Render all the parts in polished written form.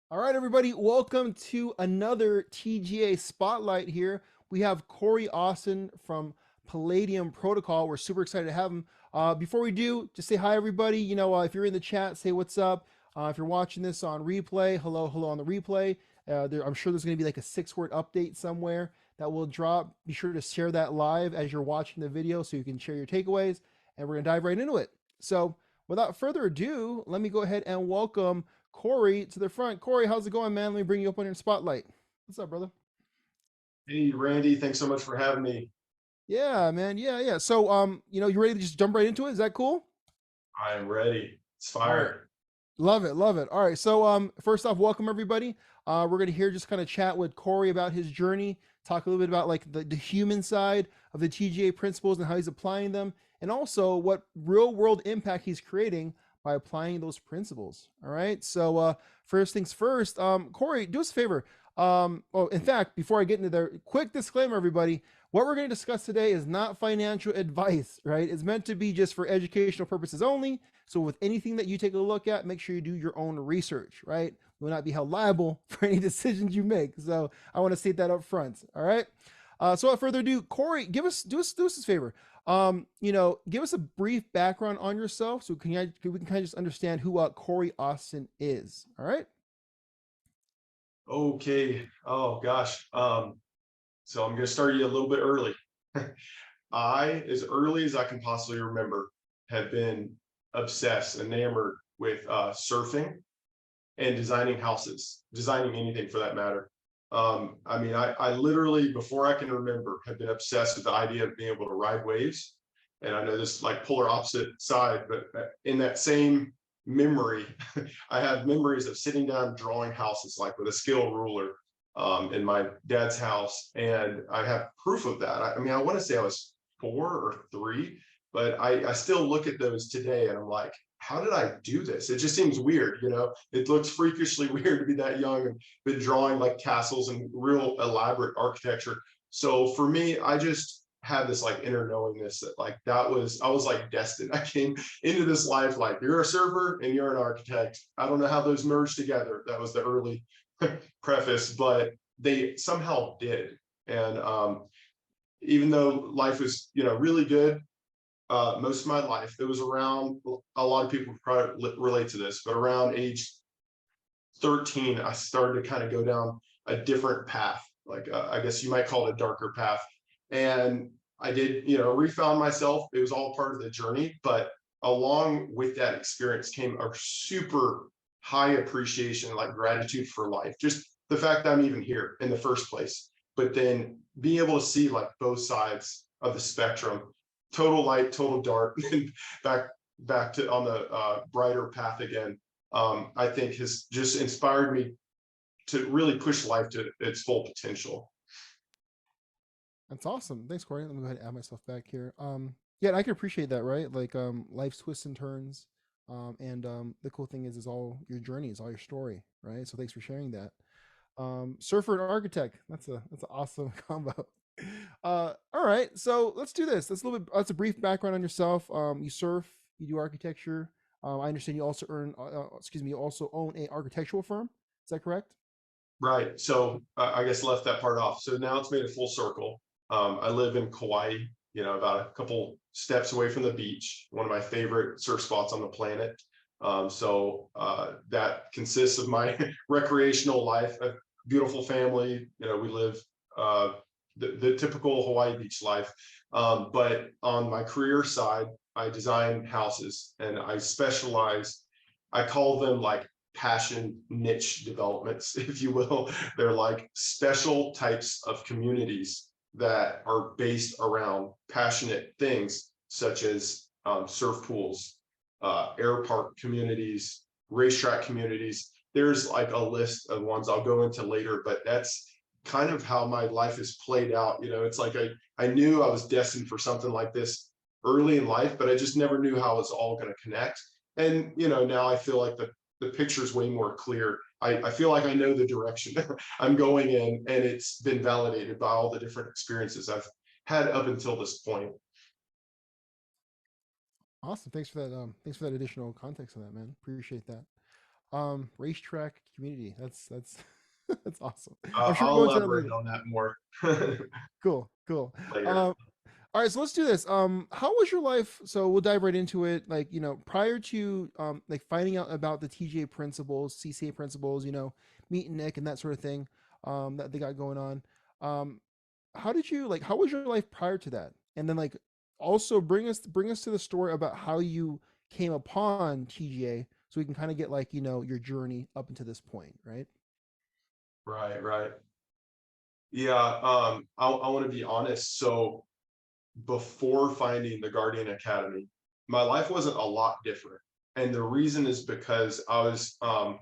All right, everybody, welcome to another TGA Spotlight here. We have Corey Austin from Palladium Protocol. We're super excited to have him. Before we do, just say hi, everybody. If you're in the chat, say what's up. If you're watching this on replay, hello, hello on the replay. I'm sure there's going to be like a 6-word update somewhere that will drop. Be sure to share that live as you're watching the video so you can share your takeaways, and we're going to dive right into it. So, without further ado, let me go ahead and welcome Corey to the front. Corey, how's it going, man? Let me bring you up on your spotlight. What's up, brother? Hey, Randy, thanks so much for having me. Yeah, man. Yeah, yeah. So, you ready to just jump right into it? Is that cool? I'm ready. It's All right. fire. Love it, love it. All right. So, first off, welcome everybody. We're gonna hear just kind of chat with Corey about his journey, talk a little bit about like the human side of the TGA principles and how he's applying them, and also what real world impact he's creating by applying those principles. All right. So, first things first, Corey, do us a favor. In fact, before I get into there, quick disclaimer, everybody. What we're going to discuss today is not financial advice, right? It's meant to be just for educational purposes only. So with anything that you take a look at, make sure you do your own research, right? You will not be held liable for any decisions you make. So I want to state that up front. All right. So without further ado, Corey, do us this favor. Give us a brief background on yourself so we can kind of just understand who Corey Austin is. All right. Okay. Oh gosh. So I'm gonna start you a little bit early. As early as I can possibly remember, have been obsessed, enamored with surfing and designing houses, designing anything for that matter. I literally, before I can remember, have been obsessed with the idea of being able to ride waves. And I know this is like polar opposite side, but in that same memory, I have memories of sitting down drawing houses like with a scale ruler in my dad's house, and I have proof of that. I want to say I was 4 or 3, but I still look at those today, and I'm like, how did I do this? It just seems weird, you know. It looks freakishly weird to be that young and been drawing like castles and real elaborate architecture. So for me, I just had this like inner knowingness that like I was like destined. I came into this life like you're a server and you're an architect. I don't know how those merged together. That was the early preface, but they somehow did. And even though life was, really good, most of my life, it was around, a lot of people probably relate to this, but around age 13, I started to kind of go down a different path. Like, I guess you might call it a darker path. And I did, refound myself. It was all part of the journey. But along with that experience came a super high appreciation, like gratitude for life. Just the fact that I'm even here in the first place. But then being able to see like both sides of the spectrum, total light, total dark, and back to on the brighter path again, I think has just inspired me to really push life to its full potential. That's awesome. Thanks, Corey. Let me go ahead and add myself back here. Yeah, I can appreciate that, right? Like, life's twists and turns. And the cool thing is all your journeys, all your story, right? So thanks for sharing that. Surfer and architect. That's an awesome combo. All right, so let's do this. That's a brief background on yourself. You surf, you do architecture. I understand you also you also own a architectural firm. Is that correct? Right. So I guess left that part off. So now it's made a full circle. I live in Kauai, about a couple steps away from the beach, one of my favorite surf spots on the planet. That consists of my recreational life, a beautiful family. We live the typical Hawaii beach life. But on my career side, I design houses and I call them like passion niche developments, if you will. They're like special types of communities that are based around passionate things such as surf pools, air park communities, racetrack communities. There's like a list of ones I'll go into later, but that's kind of how my life has played out. It's like I knew I was destined for something like this early in life, but I just never knew how it's all going to connect. And now I feel like the picture is way more clear. I feel like I know the direction I'm going in, and it's been validated by all the different experiences I've had up until this point. Awesome. Thanks for that. Thanks for that additional context on that, man. Appreciate that. Racetrack community. That's that's awesome. I'm sure I'll we'll go into that elaborate later. on that more Cool, cool. later. Um, all right, so let's do this. How was your life? So we'll dive right into it. Like, prior to like finding out about the TGA principles, CCA principles, meet Nick and that sort of thing, that they got going on. Um, how did you like? How was your life prior to that? And then like also bring us to the story about how you came upon TGA, so we can kind of get like your journey up until this point, right? Right, right. Yeah, I want to be honest. So before finding the Guardian Academy, my life wasn't a lot different. And the reason is because and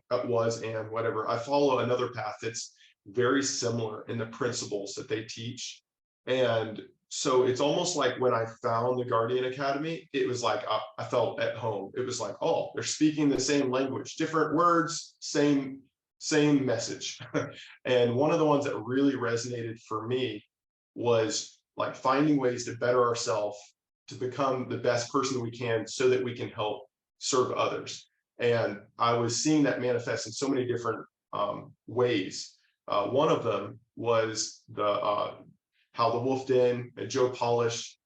whatever, I follow another path that's very similar in the principles that they teach. And so it's almost like when I found the Guardian Academy, it was like I felt at home. It was like, oh, they're speaking the same language, different words, same message. And one of the ones that really resonated for me was like finding ways to better ourselves, to become the best person we can so that we can help serve others. And I was seeing that manifest in so many different ways. One of them was the how the Wolf Den and Joe Polish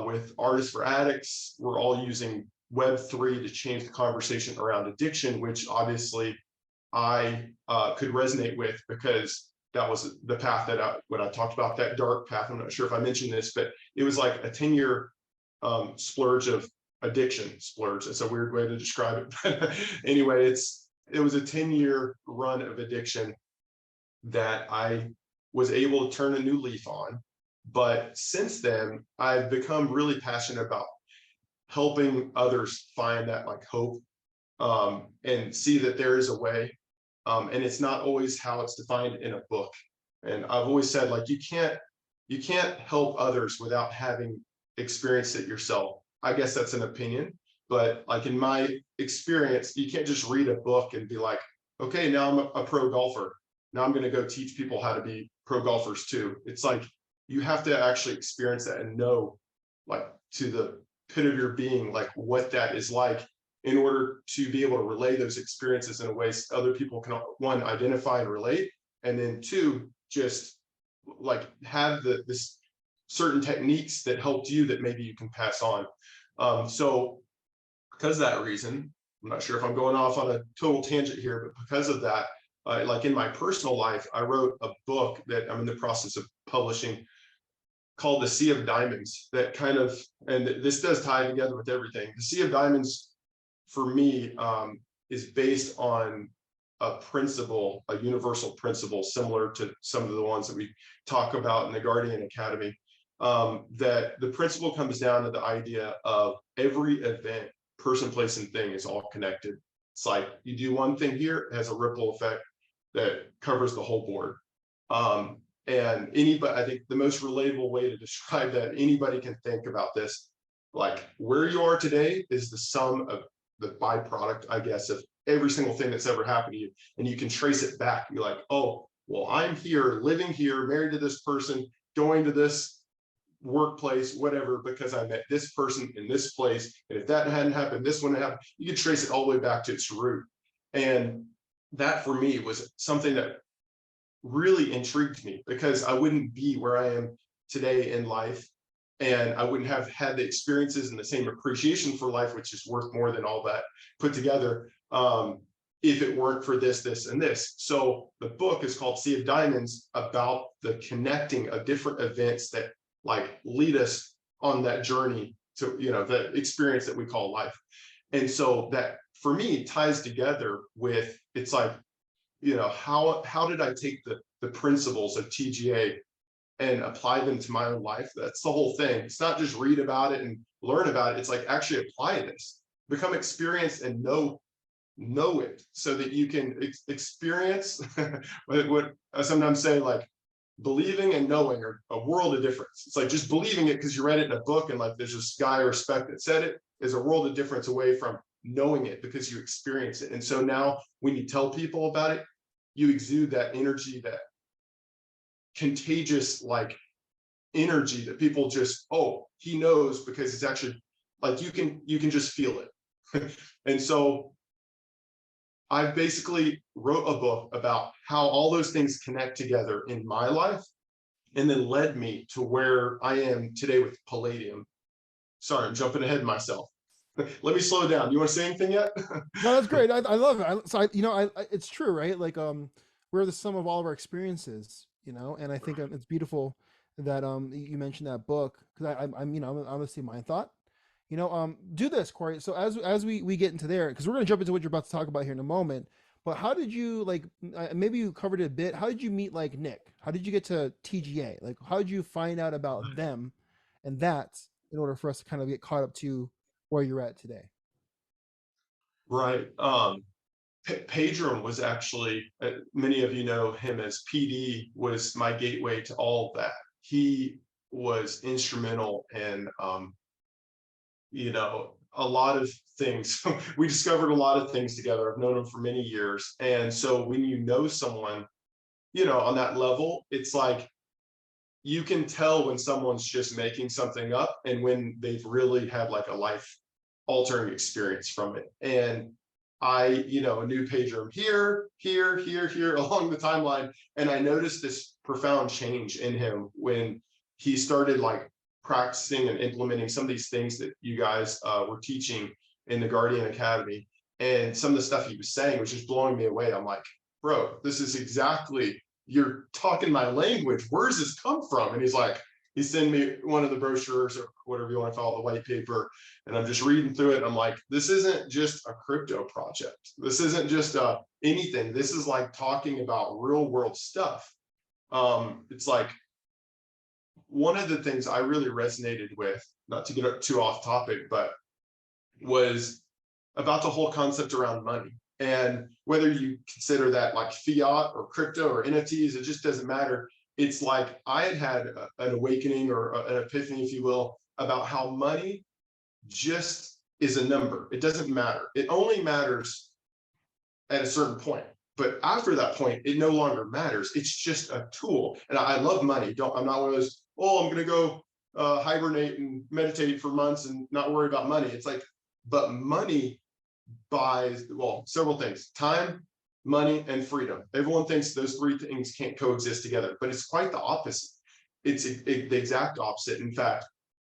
with Artists for Addicts were all using Web3 to change the conversation around addiction, which obviously I could resonate with because that was the path that when I talked about that dark path. I'm not sure if I mentioned this, but it was like a 10-year splurge of addiction. Splurge. It's a weird way to describe it. But anyway, it was a 10-year run of addiction that I was able to turn a new leaf on. But since then, I've become really passionate about helping others find that like hope and see that there is a way. And it's not always how it's defined in a book. And I've always said, like, you can't help others without having experienced it yourself. I guess that's an opinion, but like in my experience, you can't just read a book and be like, okay, now I'm a pro golfer. Now I'm going to go teach people how to be pro golfers too. It's like you have to actually experience that and know, like, to the pit of your being, like what that is like in order to be able to relay those experiences in a way so other people can, one, identify and relate, and then two, just like have this certain techniques that helped you that maybe you can pass on. So because of that reason, I'm not sure if I'm going off on a total tangent here, but because of that, like in my personal life, I wrote a book that I'm in the process of publishing called The Sea of Diamonds, that kind of, and this does tie together with everything. The Sea of Diamonds for me is based on a principle, a universal principle, similar to some of the ones that we talk about in the Guardian Academy. That the principle comes down to the idea of every event, person, place, and thing is all connected. It's like you do one thing here, it has a ripple effect that covers the whole board. And anybody, I think the most relatable way to describe that anybody can think about this, like where you are today is the sum of the byproduct, I guess, of every single thing that's ever happened to you. And you can trace it back. You're like, oh, well, I'm here, living here, married to this person, going to this workplace, whatever, because I met this person in this place. And if that hadn't happened, this wouldn't happen. You could trace it all the way back to its root. And that for me was something that really intrigued me because I wouldn't be where I am today in life, and I wouldn't have had the experiences and the same appreciation for life, which is worth more than all that put together, if it weren't for this, this, and this. So the book is called Sea of Diamonds, about the connecting of different events that like lead us on that journey to, the experience that we call life. And so that for me ties together with, it's like, how did I take the principles of TGA and apply them to my own life? That's the whole thing. It's not just read about it and learn about it. It's like actually apply this, become experienced, and know it so that you can experience what I sometimes say, like believing and knowing are a world of difference. It's like just believing it because you read it in a book and like there's this guy or spec that said it, is a world of difference away from knowing it because you experience it. And so now when you tell people about it, you exude that energy, that contagious like energy that people just, oh, he knows, because it's actually like you can just feel it. And so I basically wrote a book about how all those things connect together in my life and then led me to where I am today with Palladium. Sorry, I'm jumping ahead of myself. Let me slow down. You want to say anything yet? No, that's great. I love it. It's true, right? Like, we're the sum of all of our experiences, and I think it's beautiful that you mentioned that book because I'm honestly my thought. Do this, Corey. So as we get into there, because we're gonna jump into what you're about to talk about here in a moment. But how did you like? Maybe you covered it a bit. How did you meet like Nick? How did you get to TGA? Like, how did you find out about them, and that in order for us to kind of get caught up to where you're at today? Right. Pedram was actually, many of you know him as PD, was my gateway to all of that. He was instrumental in, a lot of things. We discovered a lot of things together. I've known him for many years. And so when you know someone, on that level, it's like you can tell when someone's just making something up and when they've really had like a life altering experience from it. And I, knew Pedram here along the timeline. And I noticed this profound change in him when he started like practicing and implementing some of these things that you guys were teaching in the Guardian Academy. And some of the stuff he was saying was just blowing me away. I'm like, bro, this is exactly, you're talking my language. Where's this come from? And he's like, he sent me one of the brochures or whatever you want to call it, the white paper. And I'm just reading through it. And I'm like, this isn't just a crypto project. This isn't just anything. This is like talking about real world stuff. It's like one of the things I really resonated with, not to get too off topic, but was about the whole concept around money. And whether you consider that like fiat or crypto or NFTs, it just doesn't matter. It's like I had an awakening or an epiphany, if you will, about how money just is a number. It doesn't matter. It only matters at a certain point. But after that point, it no longer matters. It's just a tool. And I love money. I'm not one of those, oh, I'm going to go hibernate and meditate for months and not worry about money. It's like, but money buys, well, several things: time, money, and freedom. Everyone thinks those three things can't coexist together, but it's quite the opposite. It's the exact opposite, in fact.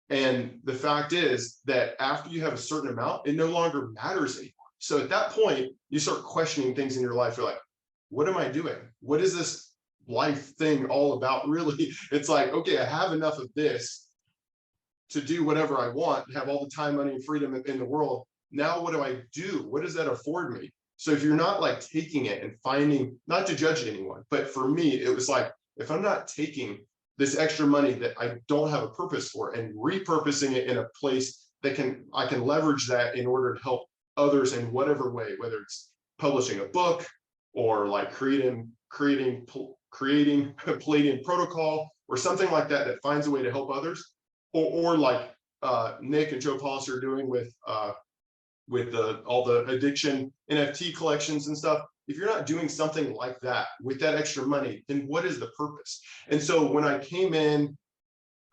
And the fact is that after you have a certain amount, it no longer matters anymore. So at that point, you start questioning things in your life. You're like, what am I doing? What is this life thing all about? Really, it's like, okay, I have enough of this to do whatever I want, have all the time, money, and freedom in the world. Now, what do I do? What does that afford me? So if you're not like taking it and finding, not to judge anyone, but for me, it was like, if I'm not taking this extra money that I don't have a purpose for and repurposing it in a place that I can leverage that in order to help others in whatever way, whether it's publishing a book or like creating a Palladium protocol or something like that that finds a way to help others, or like Nick and Joe Policy are doing with all the addiction NFT collections and stuff. If you're not doing something like that with that extra money, then what is the purpose? And so when I came in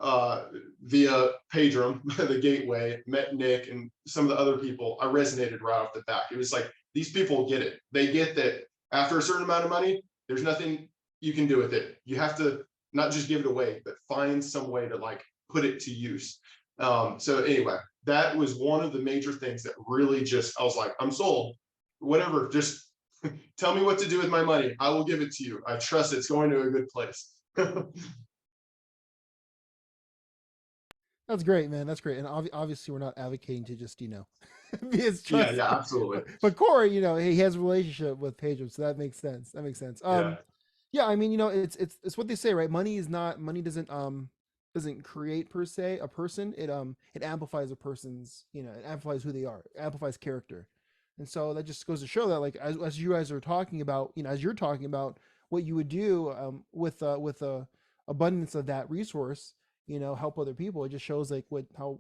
via Pedram, the gateway, met Nick and some of the other people, I resonated right off the bat. It was like, these people get it. They get that after a certain amount of money, there's nothing you can do with it. You have to not just give it away, but find some way to like put it to use. So anyway, that was one of the major things that really just, I was like, I'm sold. Whatever, just tell me what to do with my money. I will give it to you. I trust it's going to a good place. That's great, man. That's great. And obviously, we're not advocating to just, be his Yeah, trust. yeah, absolutely. But Corey, he has a relationship with Pedro, so that makes sense. That makes sense. Yeah, Yeah, I mean, it's what they say, right? Money doesn't create per se a person. It amplifies a person's, it amplifies who they are. It amplifies character. And so that just goes to show that, like, as you guys are talking about, as you're talking about what you would do with a abundance of that resource, help other people. It just shows like how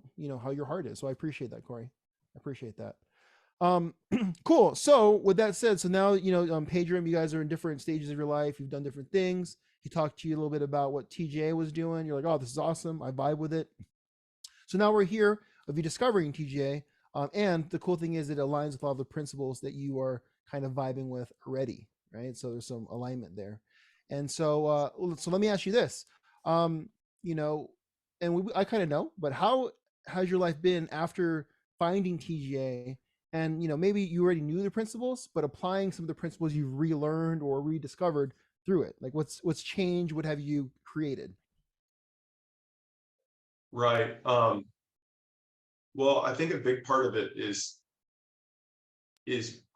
your heart is. So I appreciate that, Corey. I appreciate that. Um, cool. So with that said, so now Pedram, you guys are in different stages of your life. You've done different things. He talked to you a little bit about what TGA was doing. You're like, oh, this is awesome. I vibe with it. So now we're here of you discovering TGA. And the cool thing is it aligns with all the principles that you are kind of vibing with already, right? So there's some alignment there. And so, so let me ask you this, um, you know, and I kind of know, but how has your life been after finding TGA? And maybe you already knew the principles, but applying some of the principles you've relearned or rediscovered through it. Like what's changed? What have you created? Right. Well, I think a big part of it is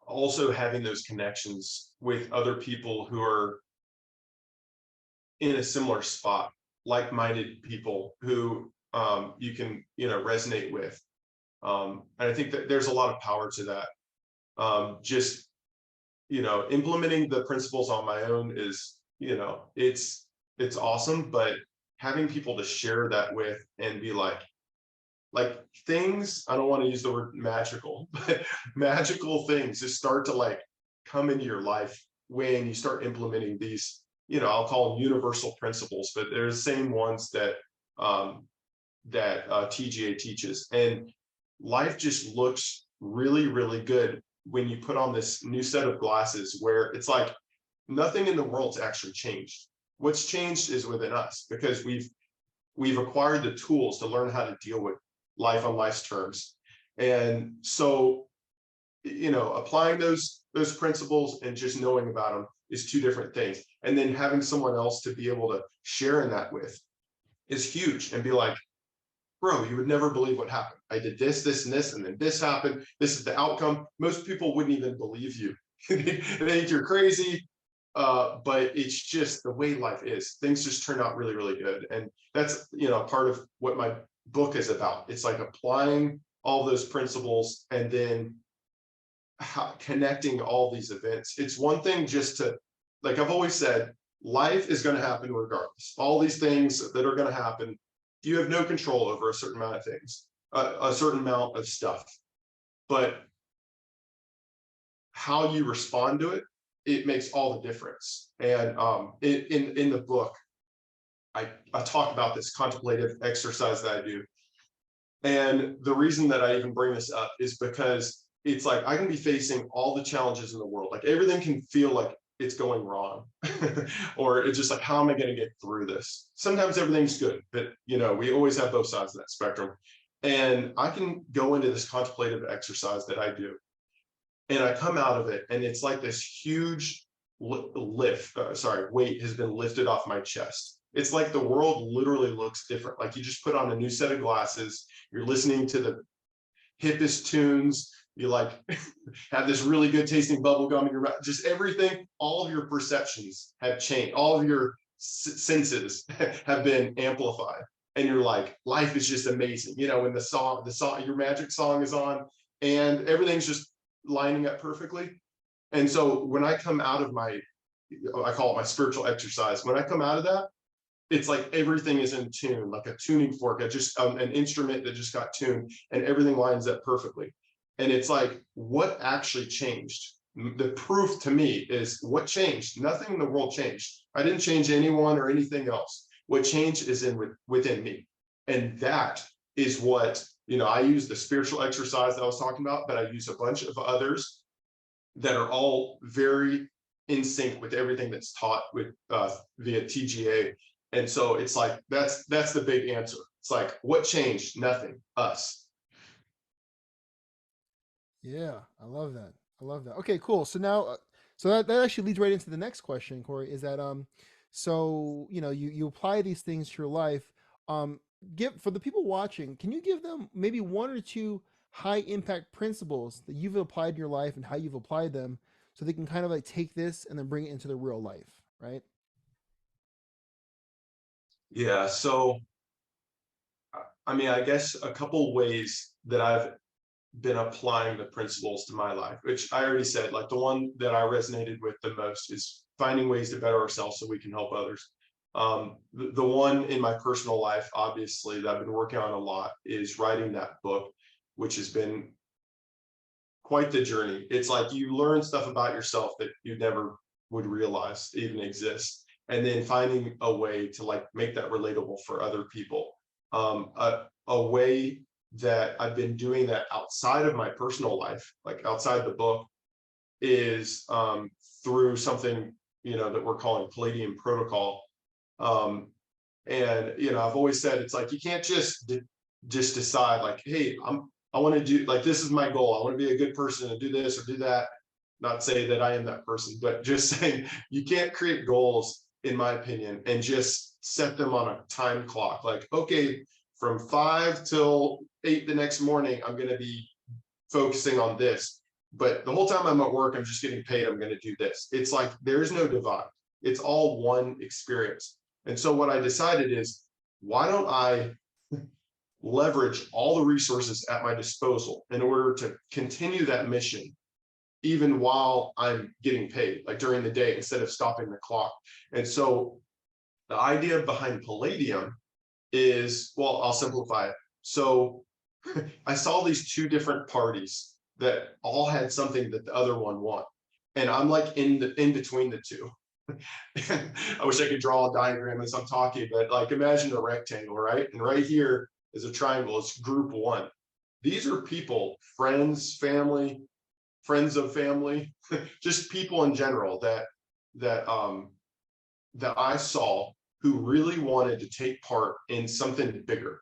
also having those connections with other people who are in a similar spot, like-minded people who you can resonate with. And I think that there's a lot of power to that. Just implementing the principles on my own is it's awesome, but having people to share that with and be like things, I don't want to use the word magical, but magical things just start to like come into your life when you start implementing these, I'll call them universal principles, but they're the same ones that TGA teaches. And life just looks really, really good when you put on this new set of glasses where it's like nothing in the world's actually changed. What's changed is within us, because we've acquired the tools to learn how to deal with life on life's terms. And so, applying those principles and just knowing about them is two different things. And then having someone else to be able to share in that with is huge, and be like, bro, you would never believe what happened. I did this, this, and this, and then this happened. This is the outcome. Most people wouldn't even believe you. They think you're crazy. But it's just the way life is. Things just turn out really, really good. And that's, part of what my book is about. It's like applying all those principles and then connecting all these events. It's one thing just to, like I've always said, life is going to happen regardless. All these things that are going to happen, you have no control over a certain amount of things, a certain amount of stuff. But how you respond to it, it makes all the difference. And in the book, I talk about this contemplative exercise that I do. And the reason that I even bring this up is because it's like I can be facing all the challenges in the world. Like everything can feel like it's going wrong. Or it's just like, how am I going to get through this? Sometimes everything's good, but we always have both sides of that spectrum. And I can go into this contemplative exercise that I do. And I come out of it, and it's like this huge weight has been lifted off my chest. It's like the world literally looks different. Like you just put on a new set of glasses, you're listening to the hippest tunes, you like have this really good tasting bubble gum in your mouth, just everything, all of your perceptions have changed, all of your senses have been amplified. And you're like, life is just amazing. When the song, your magic song is on and everything's just lining up perfectly. And so when I come out of I call it my spiritual exercise. When I come out of that, it's like everything is in tune, like a tuning fork, an instrument that just got tuned, and everything lines up perfectly. And it's like, what actually changed? The proof to me is what changed. Nothing in the world changed. I didn't change anyone or anything else. What changed is within me. And that is what, I use the spiritual exercise that I was talking about, but I use a bunch of others that are all very in sync with everything that's taught via TGA. And so it's like, that's the big answer. It's like, what changed? Nothing. Us. Yeah, I love that. I love that. Okay, cool. So now, so that actually leads right into the next question, Corey. Is that so you apply these things to your life. Give for the people watching, can you give them maybe one or two high impact principles that you've applied in your life and how you've applied them, so they can kind of like take this and then bring it into their real life, right? Yeah. So, I mean, I guess a couple ways that I've been applying the principles to my life, which I already said, like the one that I resonated with the most is finding ways to better ourselves so we can help others. The one in my personal life, obviously, that I've been working on a lot is writing that book, which has been quite the journey. It's like you learn stuff about yourself that you never would realize even exists. And then finding a way to like make that relatable for other people. A way that I've been doing that outside of my personal life, like outside the book, is through something, that we're calling Palladium Protocol. And I've always said, it's like, you can't just decide like, hey, I want to do, like, this is my goal, I want to be a good person and do this or do that. Not say that I am that person, but just saying you can't create goals, in my opinion, and just set them on a time clock. Like, okay, from 5 till 8 the next morning, I'm going to be focusing on this. But the whole time I'm at work, I'm just getting paid, I'm going to do this. It's like, there's no divide. It's all one experience. And so what I decided is, why don't I leverage all the resources at my disposal in order to continue that mission, even while I'm getting paid, like during the day, instead of stopping the clock. And so the idea behind Palladium is, well, I'll simplify it. So I saw these two different parties that all had something that the other one won. And I'm like in between the two. I wish I could draw a diagram as I'm talking, but like, imagine a rectangle, right? And right here is a triangle, it's group one. These are people, friends, family, friends of family, just people in general that I saw who really wanted to take part in something bigger.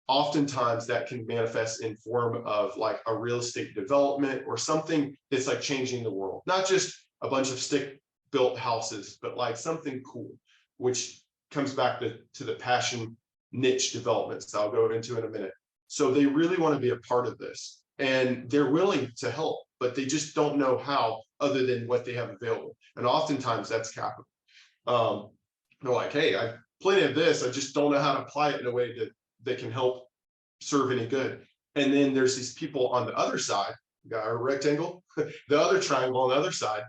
Oftentimes that can manifest in form of like a real estate development or something that's like changing the world, not just a bunch of stick built houses, but like something cool, which comes back to the passion niche developments that I'll go into in a minute. So they really want to be a part of this, and they're willing to help, but they just don't know how, other than what they have available. And oftentimes that's capital. They're like, hey, I have plenty of this, I just don't know how to apply it in a way that can help serve any good. And then there's these people on the other side, got our rectangle, the other triangle on the other side,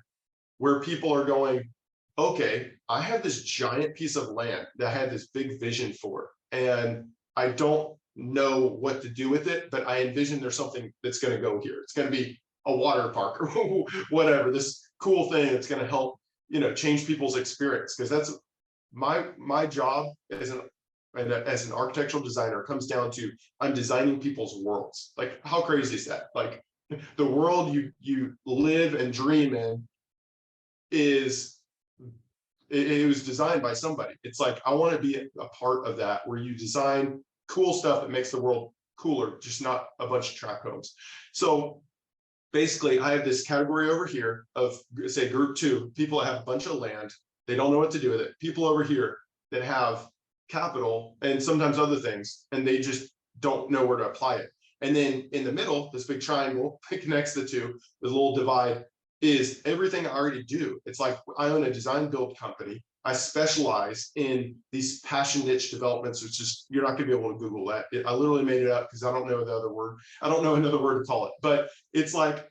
where people are going, okay, I have this giant piece of land that I had this big vision for, and I don't know what to do with it, but I envision there's something that's going to go here. It's going to be a water park or whatever, this cool thing that's going to help, change people's experience. Because that's my job as an architectural designer, comes down to, I'm designing people's worlds. Like, how crazy is that? Like, the world you live and dream in it was designed by somebody. It's like, I want to be a part of that, where you design cool stuff that makes the world cooler, just not a bunch of track homes. So basically, I have this category over here of, say, group two, people that have a bunch of land, they don't know what to do with it. People over here that have capital and sometimes other things, and they just don't know where to apply it. And then in the middle, this big triangle that connects the two, the little divide, is everything I already do. It's like, I own a design build company. I specialize in these passion niche developments, which is, you're not going to be able to Google that. I literally made it up because I don't know the other word. I don't know another word to call it. But it's like,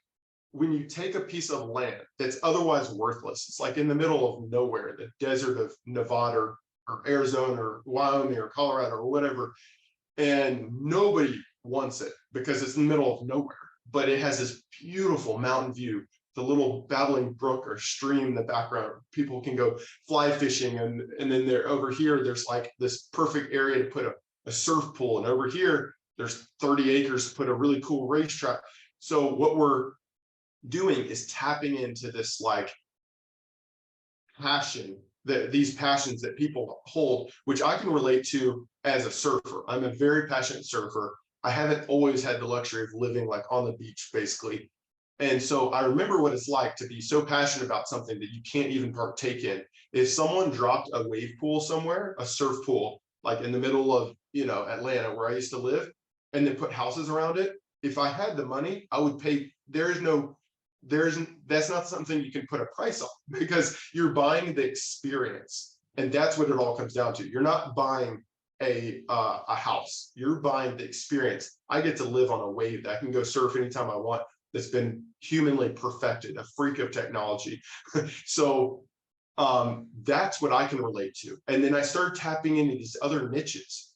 when you take a piece of land that's otherwise worthless, it's like in the middle of nowhere, the desert of Nevada or Arizona or Wyoming or Colorado or whatever, and nobody wants it because it's in the middle of nowhere, but it has this beautiful mountain view, the little babbling brook or stream in the background. People can go fly fishing, and then there, over here, there's like this perfect area to put a surf pool, and over here there's 30 acres to put a really cool racetrack. So what we're doing is tapping into this like passion, these passions that people hold, which I can relate to as a surfer. I'm a very passionate surfer. I haven't always had the luxury of living like on the beach, basically. And so I remember what it's like to be so passionate about something that you can't even partake in. If someone dropped a wave pool somewhere, a surf pool, like in the middle of, Atlanta, where I used to live, and then put houses around it, if I had the money, I would pay. That's not something you can put a price on, because you're buying the experience. And that's what it all comes down to. You're not buying a house, you're buying the experience. I get to live on a wave that I can go surf anytime I want, that's been humanly perfected, a freak of technology. So that's what I can relate to. And then I started tapping into these other niches.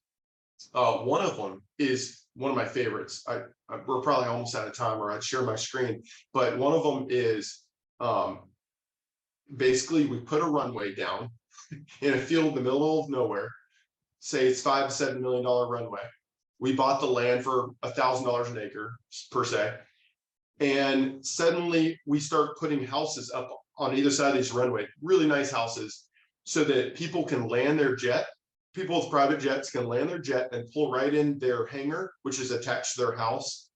One of them is one of my favorites. We're probably almost out of time, or I'd share my screen, but one of them is basically, we put a runway down in a field in the middle of nowhere. Say it's $5 to $7 million runway. We bought the land for $1,000 an acre per se. And suddenly we start putting houses up on either side of these runway, really nice houses, so that people can land their jet. People with private jets can land their jet and pull right in their hangar, which is attached to their house.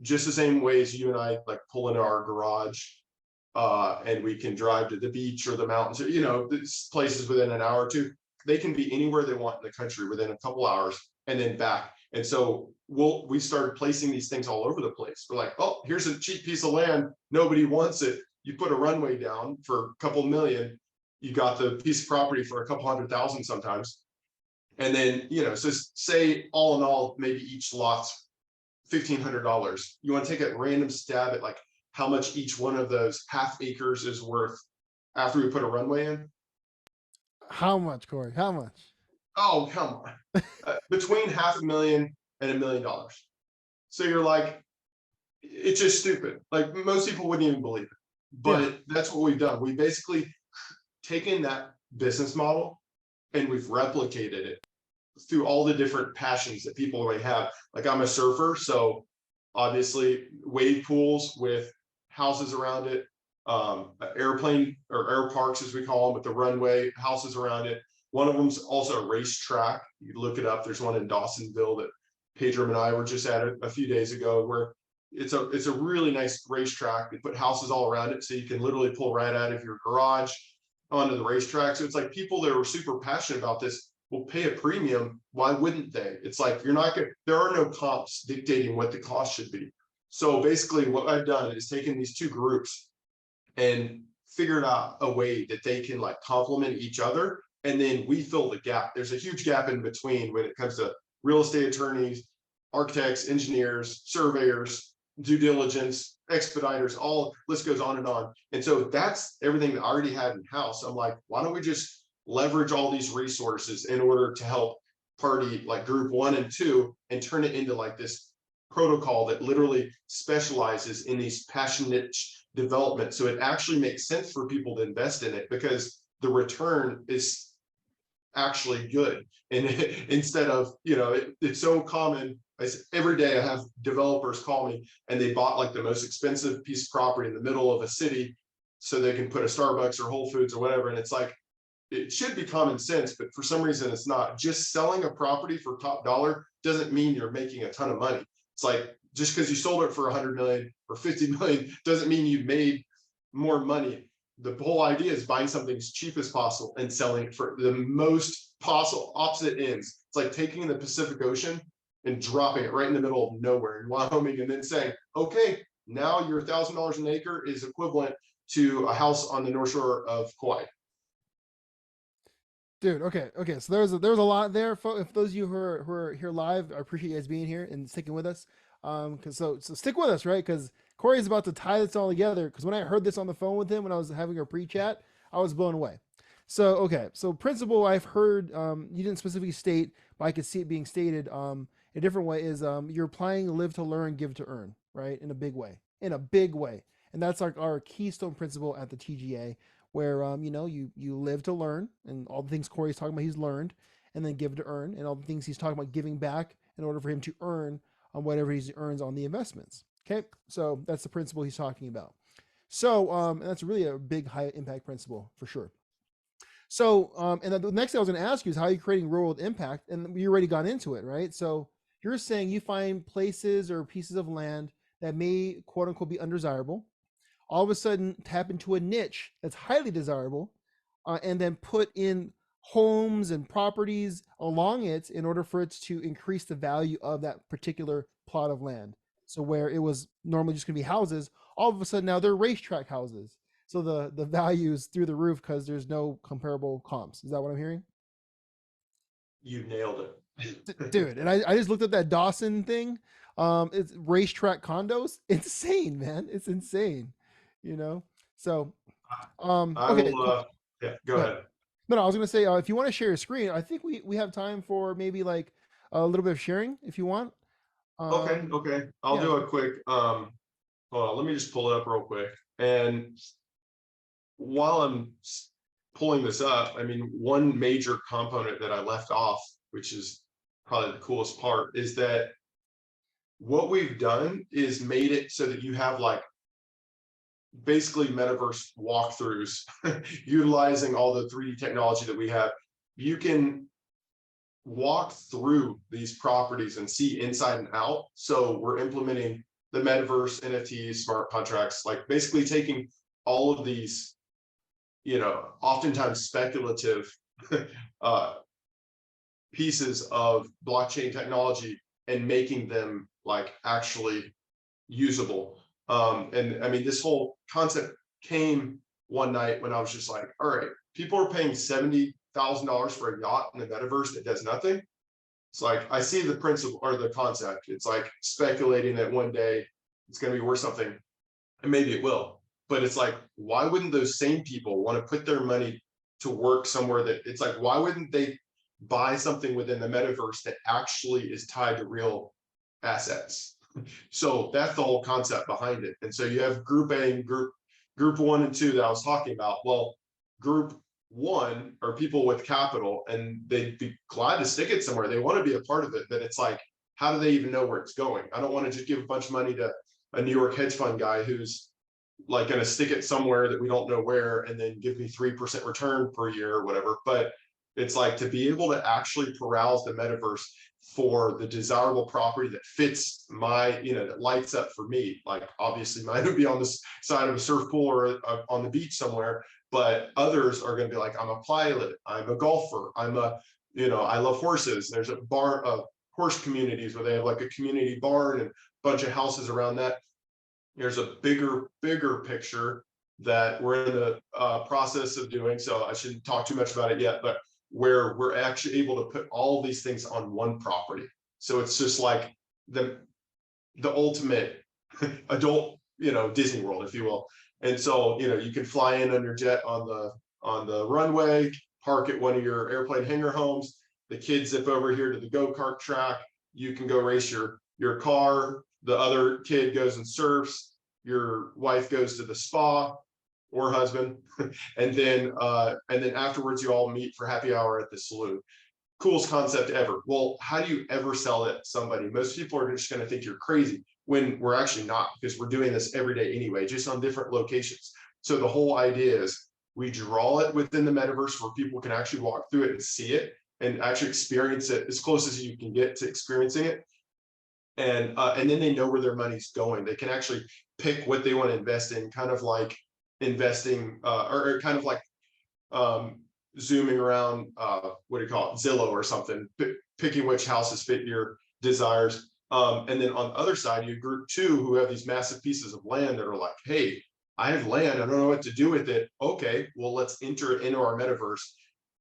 Just the same way as you and I like pull into our garage, and we can drive to the beach or the mountains, or, you know, places within an hour or two. They can be anywhere they want in the country within a couple hours and then back. And so we started placing these things all over the place. We're like, oh, here's a cheap piece of land. Nobody wants it. You put a runway down for a couple million. You got the piece of property for a couple $100,000 sometimes. And then, you know, so say all in all, maybe each lot's $1,500. You want to take a random stab at like how much each one of those half acres is worth after we put a runway in? How much, Corey? How much? Oh, come on. Between $500,000 and $1 million. So you're like, it's just stupid. Like most people wouldn't even believe it. But that's what we've done. We basically taken that business model and we've replicated it through all the different passions that people may have. Like I'm a surfer, so obviously wave pools with houses around it, airplane or air parks as we call them, with the runway, houses around it. One of them's also a racetrack. You can look it up. There's one in Dawsonville that Pedro and I were just at a few days ago, where it's a really nice racetrack. They put houses all around it, so you can literally pull right out of your garage onto the racetrack. So it's like people that are super passionate about this will pay a premium. Why wouldn't they? It's like you're not gonna, there are no comps dictating what the cost should be. So basically what I've done is taken these two groups and figured out a way that they can like complement each other. And then we fill the gap. There's a huge gap in between when it comes to real estate attorneys, architects, engineers, surveyors, due diligence, expediters, all list goes on and on. And so that's everything that I already had in house. I'm like, why don't we just leverage all these resources in order to help party like group 1 and 2 and turn it into like this protocol that literally specializes in these passionate development. So it actually makes sense for people to invest in it because the return is actually good. And instead of, you know, it's so common. Every day I have developers call me and they bought like the most expensive piece of property in the middle of a city so they can put a Starbucks or Whole Foods or whatever. And it's like, it should be common sense, but for some reason it's not. Just selling a property for top dollar doesn't mean you're making a ton of money. It's like, just because you sold it for 100 million or 50 million doesn't mean you made more money. The whole idea is buying something as cheap as possible and selling it for the most possible opposite ends. It's like taking the Pacific Ocean and dropping it right in the middle of nowhere in Wyoming and then saying, okay, now your $1,000 an acre is equivalent to a house on the North Shore of Kauai. Dude, okay. So there's a lot there. If those of you who are here live, I appreciate you guys being here and sticking with us. Cause so stick with us, right? Because Corey's about to tie this all together. Because when I heard this on the phone with him when I was having a pre-chat, I was blown away. So okay, so principle I've heard you didn't specifically state, but I could see it being stated a different way is you're applying live to learn, give to earn, right? In a big way, and that's like our keystone principle at the TGA, where you know you live to learn, and all the things Corey's talking about he's learned, and then give to earn, and all the things he's talking about giving back in order for him to earn on whatever he earns on the investments. Okay, so that's the principle he's talking about. So and that's really a big high impact principle for sure. So and the next thing I was going to ask you is how are you creating real world impact, and we already got into it, right? So you're saying you find places or pieces of land that may quote unquote be undesirable, all of a sudden tap into a niche that's highly desirable, and then put in homes and properties along it in order for it to increase the value of that particular plot of land. So where it was normally just going to be houses, all of a sudden now they're racetrack houses. So the value is through the roof because there's no comparable comps. Is that what I'm hearing? You nailed it. Dude, and I just looked at that Dawson thing. It's racetrack condos. Insane, man. It's insane. You know. So, I okay, will, cool. yeah, go Go ahead. ahead. No, I was gonna say if you want to share your screen, I think we have time for maybe like a little bit of sharing if you want. Okay, okay. I'll Yeah. do a quick, hold on, let me just pull it up real quick. And while I'm pulling this up, I mean, one major component that I left off, which is probably the coolest part, is that what we've done is made it so that you have like basically metaverse walkthroughs utilizing all the 3D technology that we have. You can walk through these properties and see inside and out. So we're implementing the metaverse, NFTs, smart contracts, like basically taking all of these, oftentimes speculative pieces of blockchain technology and making them like actually usable. And I mean, this whole concept came one night when I was just like, all right, people are paying $70,000 for a yacht in the metaverse that does nothing. It's like, I see the principle or the concept. It's like speculating that one day it's going to be worth something, and maybe it will. But it's like, why wouldn't those same people want to put their money to work somewhere that it's like, why wouldn't they buy something within the metaverse that actually is tied to real assets? So that's the whole concept behind it. And so you have group A and group 1 and 2 that I was talking about. Well, group 1 are people with capital, and they'd be glad to stick it somewhere. They want to be a part of it, but it's like, how do they even know where it's going? I don't want to just give a bunch of money to a New York hedge fund guy who's like going to stick it somewhere that we don't know where and then give me 3% return per year or whatever. But it's like, to be able to actually peruse the metaverse for the desirable property that fits my, that lights up for me. Like obviously mine would be on the side of a surf pool or on the beach somewhere, but others are going to be like, I'm a pilot, I'm a golfer, I love horses. There's a bar of horse communities where they have like a community barn and a bunch of houses around that. There's a bigger picture that we're in the process of doing, so I shouldn't talk too much about it yet, but where we're actually able to put all these things on one property. So it's just like the ultimate adult, Disney World, if you will. And so, you can fly in on your jet on the runway, park at one of your airplane hangar homes. The kids zip over here to the go-kart track. You can go race your car. The other kid goes and surfs. Your wife goes to the spa, or husband, and then afterwards you all meet for happy hour at the saloon. Coolest concept ever. Well, how do you ever sell it to somebody? Most people are just going to think you're crazy, when we're actually not, because we're doing this every day anyway, just on different locations. So the whole idea is we draw it within the metaverse where people can actually walk through it and see it and actually experience it as close as you can get to experiencing it. And then they know where their money's going. They can actually pick what they want to invest in, kind of like investing or kind of like zooming around what do you call it, Zillow or something, picking which houses fit your desires. And then on the other side, you have group 2 who have these massive pieces of land that are like, hey, I have land, I don't know what to do with it. Okay, well, let's enter it into our metaverse,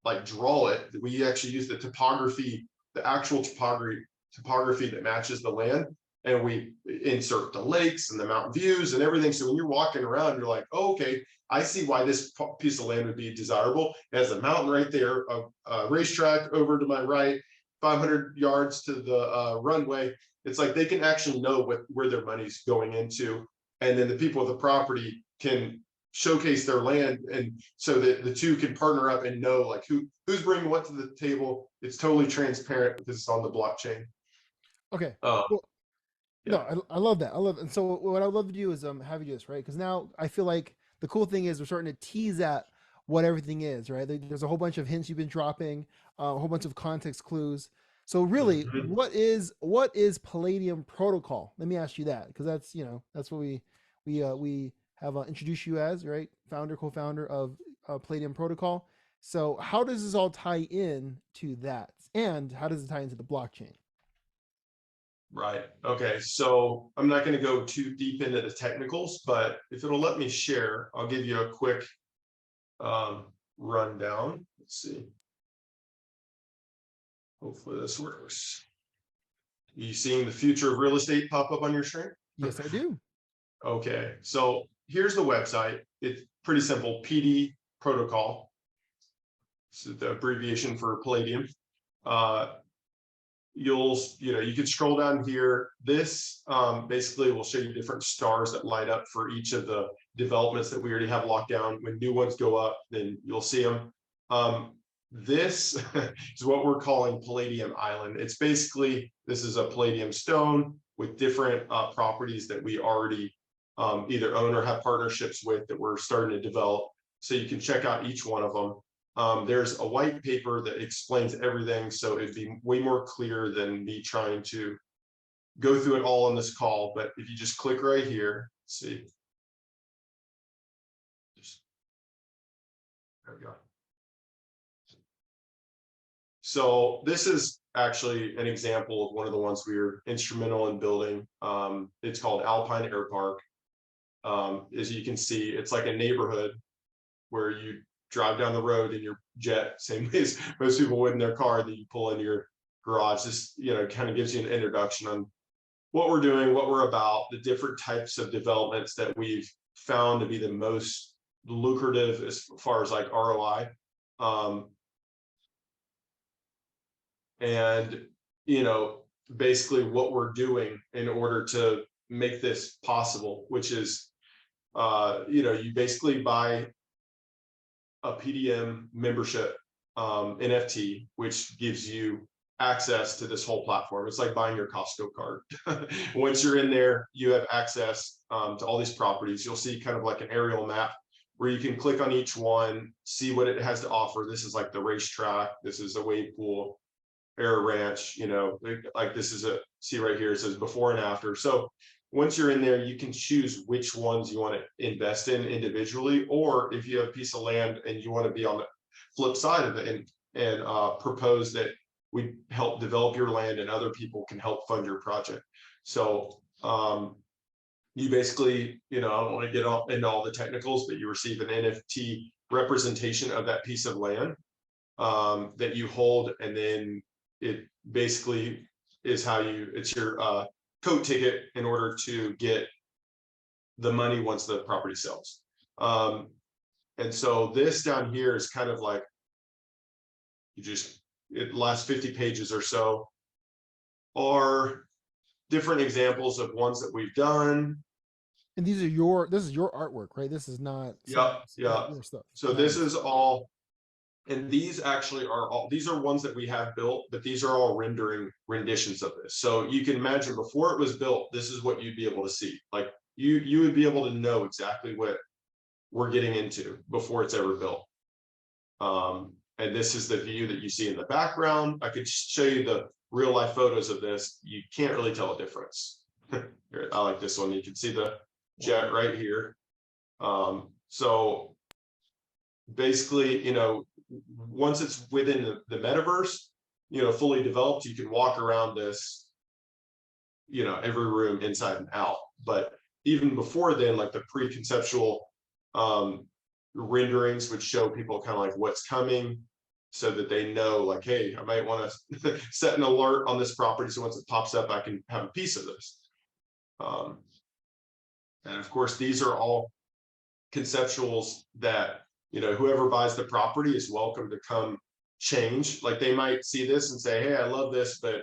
like draw it. We actually use the topography, the actual topography that matches the land, and we insert the lakes and the mountain views and everything. So when you're walking around, you're like, oh, okay, I see why this piece of land would be desirable. It has a mountain right there, a racetrack over to my right, 500 yards to the runway. It's like they can actually know where their money's going into. And then the people with the property can showcase their land, and so that the two can partner up and know like who's bringing what to the table. It's totally transparent because it's on the blockchain. Okay. Well, No, I love that. I love, and so what I would love to do is have you do this, right? Because now I feel like the cool thing is we're starting to tease at what everything is, right? There's a whole bunch of hints you've been dropping, a whole bunch of context clues. So really, what is Palladium Protocol? Let me ask you that, because that's that's what we have introduced you as, right? Co-founder of Palladium Protocol. So how does this all tie in to that, and how does it tie into the blockchain? Right. Okay. So I'm not going to go too deep into the technicals, but if it'll let me share, I'll give you a quick rundown. Let's see. Hopefully this works. You seeing the future of real estate pop up on your screen? Yes, I do. Okay. So here's the website. It's pretty simple. PD Protocol. This is the abbreviation for Palladium. You can scroll down here. This basically will show you different stars that light up for each of the developments that we already have locked down. When new ones go up, then you'll see them. This is what we're calling Palladium Island. It's basically, this is a Palladium stone with different properties that we already either own or have partnerships with that we're starting to develop. So you can check out each one of them. There's a white paper that explains everything, so it'd be way more clear than me trying to go through it all on this call. But if you just click right here, see, there we go. So this is actually an example of one of the ones we were instrumental in building. It's called Alpine Air Park. As you can see, it's like a neighborhood where you drive down the road in your jet, same way as most people would in their car, that you pull into your garage. This, kind of gives you an introduction on what we're doing, what we're about, the different types of developments that we've found to be the most lucrative as far as like ROI. And, basically what we're doing in order to make this possible, which is, you basically buy a PDM membership NFT, which gives you access to this whole platform. It's like buying your Costco card. Once you're in there, you have access to all these properties. You'll see kind of like an aerial map where you can click on each one, see what it has to offer. This is like the racetrack. This is a wave pool, air ranch, like this is see right here, it says before and after. So once you're in there, you can choose which ones you want to invest in individually, or if you have a piece of land and you want to be on the flip side of it and propose that we help develop your land and other people can help fund your project. So you basically, I don't want to get into all the technicals, but you receive an NFT representation of that piece of land that you hold, and then it basically is it's your coat ticket in order to get the money once the property sells. And so this down here is kind of like, it lasts 50 pages or so, are different examples of ones that we've done. And this is your artwork, right? This is not Yeah. your stuff. So this is all, and these actually these are ones that we have built, but these are all renditions of this. So you can imagine before it was built, this is what you'd be able to see. Like you would be able to know exactly what we're getting into before it's ever built. And this is the view that you see in the background. I could show you the real life photos of this. You can't really tell a difference. Here, I like this one. You can see the jet right here. So basically, once it's within the metaverse, fully developed, you can walk around this, every room inside and out. But even before then, like the pre-conceptual renderings would show people kind of like what's coming, so that they know like, hey, I might want to set an alert on this property, so once it pops up, I can have a piece of this. And of course, these are all conceptuals that, whoever buys the property is welcome to come change. Like they might see this and say, hey, I love this, but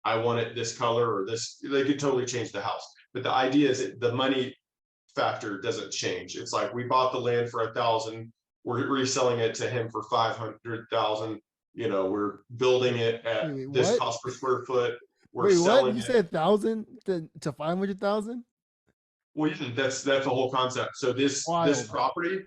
I want it this color or this. They could totally change the house. But the idea is that the money factor doesn't change. It's like, we bought the land for 1,000, we're reselling it to him for 500,000. We're building it at this cost per square foot. We're selling. You said 1,000 to 500,000? Well, that's the whole concept. So this property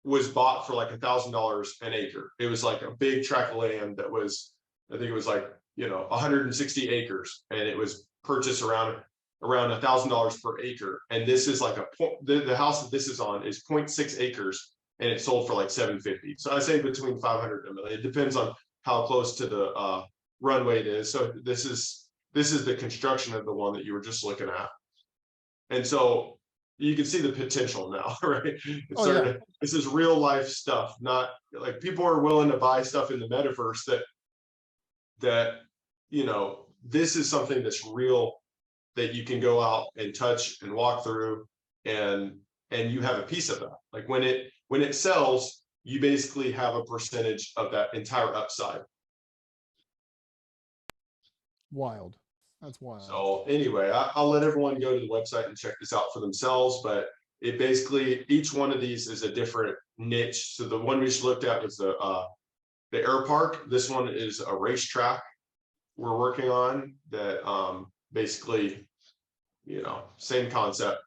was bought for like $1,000 an acre. It was like a big tract of land that was, I think it was like 160 acres, and it was purchased around $1,000 per acre. And this is like the house that this is on is 0.6 acres, and it sold for like $750. So I say between 500 and $1 million. It depends on how close to the runway it is. So this is the construction of the one that you were just looking at. And so you can see the potential now, right? This is real life stuff, not like people are willing to buy stuff in the metaverse that this is something that's real, that you can go out and touch and walk through, and you have a piece of that. Like when it sells, you basically have a percentage of that entire upside. Wild. That's wild. So anyway, I'll let everyone go to the website and check this out for themselves, but it basically, each one of these is a different niche. So the one we just looked at was the air park. This one is a racetrack we're working on that basically same concept.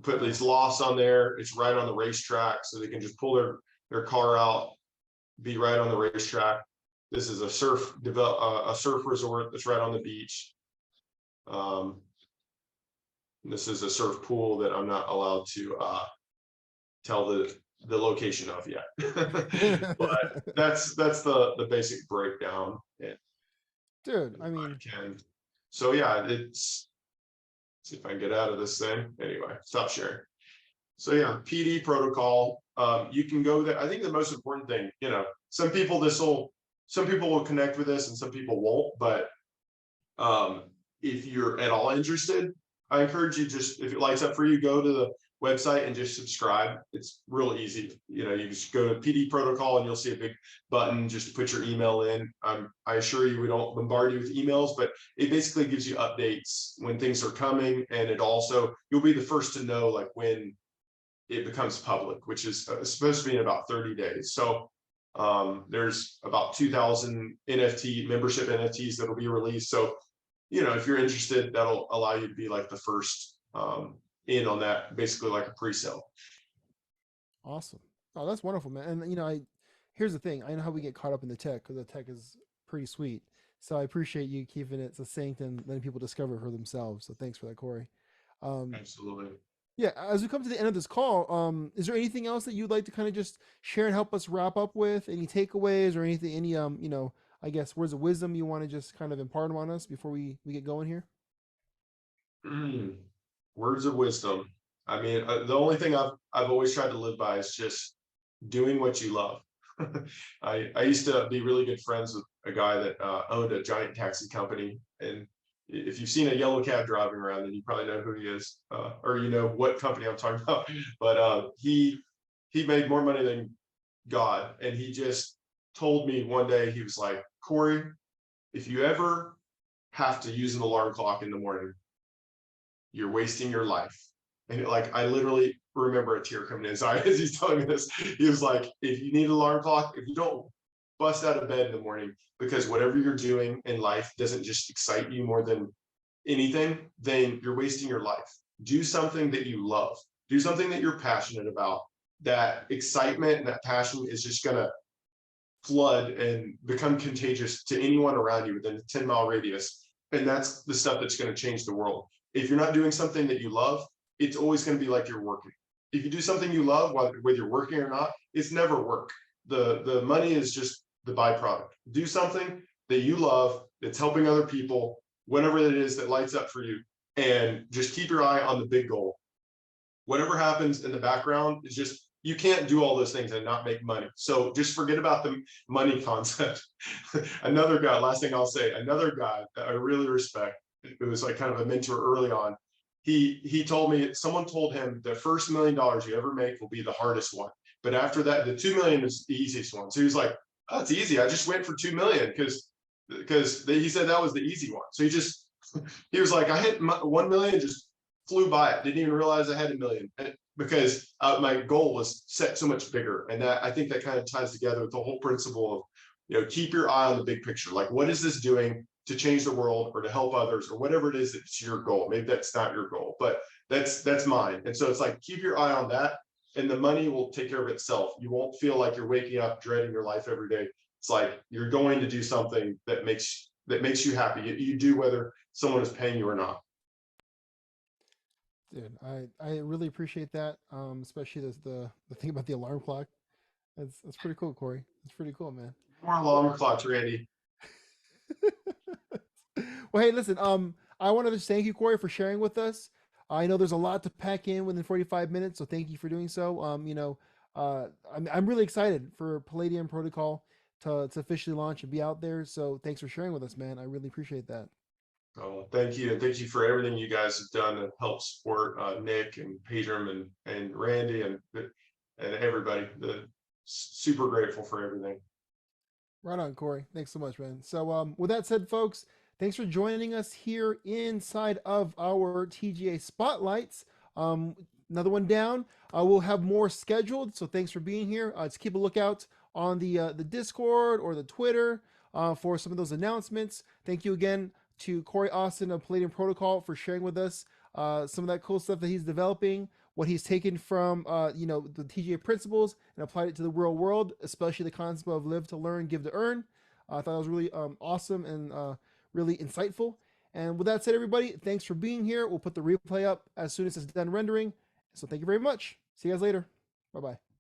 Put these lofts on there. It's right on the racetrack, so they can just pull their car out, be right on the racetrack. This is a surf resort that's right on the beach. This is a surf pool that I'm not allowed to tell the location of yet. But that's the basic breakdown. Dude, I I mean, can. So yeah, it's see if I can get out of this thing. Anyway, stop sharing. So yeah, PD protocol. You can go there. I think the most important thing, some people will connect with this and some people won't. But if you're at all interested, I encourage you, just if it lights up for you, go to the website and just subscribe. It's real easy. You just go to PD protocol and you'll see a big button just to put your email in. I assure you, we don't bombard you with emails, but it basically gives you updates when things are coming. And you'll be the first to know like when it becomes public, which is supposed to be in about 30 days. So there's about 2,000 membership NFTs that'll be released. So, if you're interested, that'll allow you to be like the first in on that, basically like a pre-sale. awesome. Oh, that's wonderful, man. And here's the thing. I know how we get caught up in the tech because the tech is pretty sweet. So I appreciate you keeping it succinct and letting people discover it for themselves. So thanks for that, Corey. Um, Absolutely. yeah, as we come to the end of this call, is there anything else that you'd like to kind of just share and help us wrap up with? Any takeaways or anything? Any I guess words of wisdom you want to just kind of impart on us before we get going here? Words of wisdom. I mean, the only thing I've always tried to live by is just doing what you love. I used to be really good friends with a guy that owned a giant taxi company, and if you've seen a yellow cab driving around, then you probably know who he is, or what company I'm talking about. But he made more money than God, and he just told me one day, he was like, Corey, if you ever have to use an alarm clock in the morning, you're wasting your life. And I literally remember a tear coming in his eye as he's telling me this. He was like, if you need an alarm clock, if you don't bust out of bed in the morning because whatever you're doing in life doesn't just excite you more than anything, then you're wasting your life. Do something that you love. Do something that you're passionate about. That excitement and that passion is just going to flood and become contagious to anyone around you within a 10-mile radius. And that's the stuff that's going to change the world. If you're not doing something that you love, it's always going to be like you're working. If you do something you love, whether you're working or not, it's never work. The money is just the byproduct. Do something that you love, that's helping other people, whatever it is that lights up for you, and just keep your eye on the big goal. Whatever happens in the background is just, you can't do all those things and not make money. So just forget about the money concept. Another guy, last thing I'll say, another guy that I really respect, it was like kind of a mentor early on. He told me, someone told him the first $1 million you ever make will be the hardest one. But after that, the 2 million is the easiest one. So he was like, oh, it's easy. I just went for 2 million because he said that was the easy one. So he was like, I hit 1 million, just flew by it. Didn't even realize I had 1 million because my goal was set so much bigger. And I think that kind of ties together with the whole principle of, keep your eye on the big picture. Like, what is this doing to change the world or to help others or whatever it is that's your goal? Maybe that's not your goal, but that's mine. And so it's like, keep your eye on that and the money will take care of itself. You won't feel like you're waking up dreading your life every day. It's like you're going to do something that makes you happy. You do whether someone is paying you or not. Dude, I really appreciate that. Especially the thing about the alarm clock. That's pretty cool, Corey. That's pretty cool, man. More alarm clocks, Randy. Well, hey, listen. I want to just thank you, Corey, for sharing with us. I know there's a lot to pack in within 45 minutes, so thank you for doing so. I'm really excited for Palladium Protocol to officially launch and be out there. So thanks for sharing with us, man. I really appreciate that. Oh, thank you. And thank you for everything you guys have done to help support Nick and Pedram and Randy and everybody. Super grateful for everything. Right on, Corey. Thanks so much, man. So, with that said, folks, thanks for joining us here inside of our TGA Spotlights. Another one down. We'll have more scheduled, so thanks for being here. Just keep a lookout on the Discord or the Twitter for some of those announcements. Thank you again to Corey Austin of Palladium Protocol for sharing with us some of that cool stuff that he's developing, what he's taken from the TGA principles and applied it to the real world, especially the concept of live to learn, give to earn. I thought it was really awesome and really insightful. And with that said, everybody, thanks for being here. We'll put the replay up as soon as it's done rendering. So thank you very much. See you guys later. Bye bye.